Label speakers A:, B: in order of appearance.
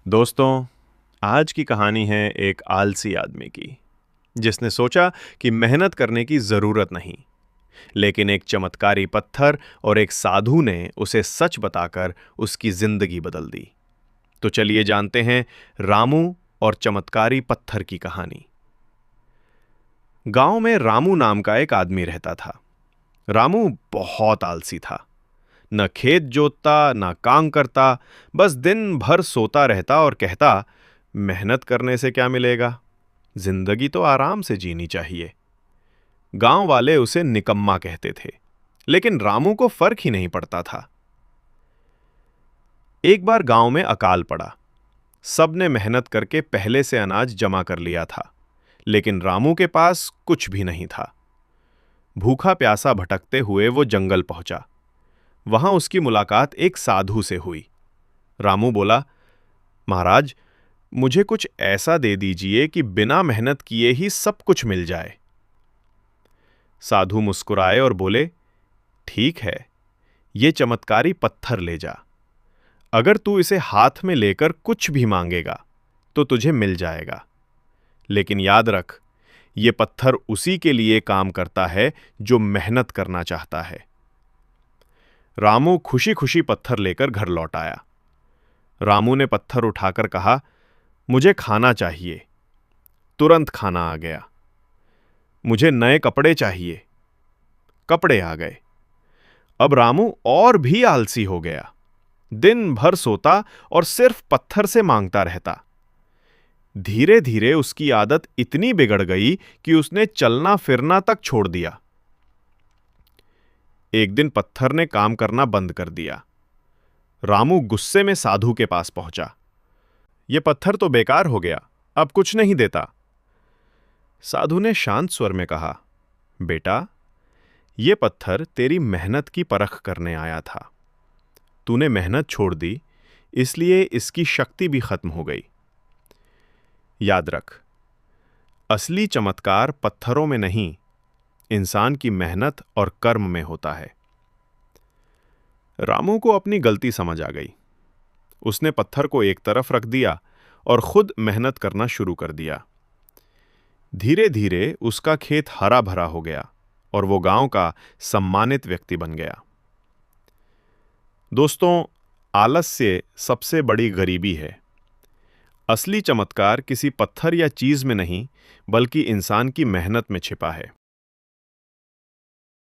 A: दोस्तों, आज की कहानी है एक आलसी आदमी की, जिसने सोचा कि मेहनत करने की जरूरत नहीं, लेकिन एक चमत्कारी पत्थर और एक साधु ने उसे सच बताकर उसकी जिंदगी बदल दी। तो चलिए जानते हैं रामू और चमत्कारी पत्थर की कहानी। गांव में रामू नाम का एक आदमी रहता था। रामू बहुत आलसी था। न खेत जोतता, न काम करता, बस दिन भर सोता रहता और कहता, मेहनत करने से क्या मिलेगा? जिंदगी तो आराम से जीनी चाहिए। गांव वाले उसे निकम्मा कहते थे, लेकिन रामू को फर्क ही नहीं पड़ता था। एक बार गांव में अकाल पड़ा। सबने मेहनत करके पहले से अनाज जमा कर लिया था, लेकिन रामू के पास कुछ भी नहीं था। भूखा प्यासा भटकते हुए वो जंगल पहुंचा। वहां उसकी मुलाकात एक साधु से हुई। रामू बोला, महाराज, मुझे कुछ ऐसा दे दीजिए कि बिना मेहनत किए ही सब कुछ मिल जाए। साधु मुस्कुराए और बोले, ठीक है, ये चमत्कारी पत्थर ले जा। अगर तू इसे हाथ में लेकर कुछ भी मांगेगा तो तुझे मिल जाएगा, लेकिन याद रख, ये पत्थर उसी के लिए काम करता है जो मेहनत करना चाहता है। रामू खुशी खुशी पत्थर लेकर घर लौट आया। रामू ने पत्थर उठाकर कहा, मुझे खाना चाहिए। तुरंत खाना आ गया। मुझे नए कपड़े चाहिए। कपड़े आ गए। अब रामू और भी आलसी हो गया। दिन भर सोता और सिर्फ पत्थर से मांगता रहता। धीरे धीरे उसकी आदत इतनी बिगड़ गई कि उसने चलना फिरना तक छोड़ दिया। एक दिन पत्थर ने काम करना बंद कर दिया। रामू गुस्से में साधु के पास पहुंचा। यह पत्थर तो बेकार हो गया, अब कुछ नहीं देता। साधु ने शांत स्वर में कहा, बेटा, यह पत्थर तेरी मेहनत की परख करने आया था। तूने मेहनत छोड़ दी, इसलिए इसकी शक्ति भी खत्म हो गई। याद रख, असली चमत्कार पत्थरों में नहीं, इंसान की मेहनत और कर्म में होता है। रामू को अपनी गलती समझ आ गई। उसने पत्थर को एक तरफ रख दिया और खुद मेहनत करना शुरू कर दिया। धीरे धीरे उसका खेत हरा भरा हो गया और वो गांव का सम्मानित व्यक्ति बन गया। दोस्तों, आलस्य सबसे बड़ी गरीबी है। असली चमत्कार किसी पत्थर या चीज में नहीं, बल्कि इंसान की मेहनत में छिपा है।